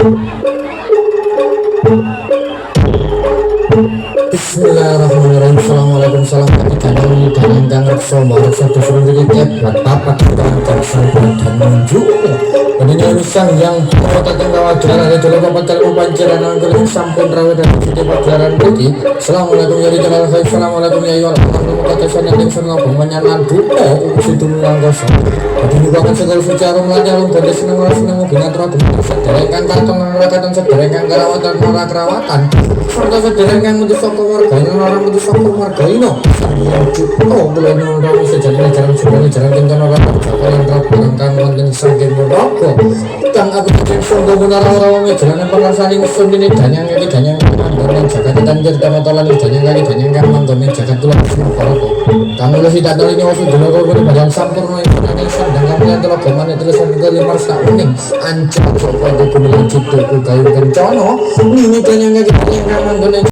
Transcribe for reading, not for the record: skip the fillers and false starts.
Bismillahirrahmanirrahim. Assalamualaikum salam kami dan rekso marek satu seluruh tiket buat papat dan tersan dan menju adanya urusan yang kota tengah jalan itu lupa pacar pancaran angkel sampun rawa dan siti pelajaran bagi. Assalamualaikum ya ridwan alaihi. Assalamualaikum ya ayyuhal mu'minun kata sana yang senang menyanan duka situ melanggoso jadi juga kan segala secara melancarung pada senang mungkin antara dengan sederekan kantong dan sederekan kerawatan kerawatan serta sederekan untuk soko warga orang untuk soko warga ini belum orang sejalan jalan sebenarnya jalan kencana orang jalan yang terapkan konten saking berlaku dan aku cek sungguh benar orang jalan yang pernah saling sendiri dan yang manggonin jagat dan cerita motolan dan yang manggonin jagat tulang semua koroko kamu lebih tak tahu ini waktu dulu kau beri badan sampurno Indonesia dan kamu yang telah kemana tulisan ke 5 uning ancam sopa aku melanjut tuku kayu kencono ini dan yang manggonin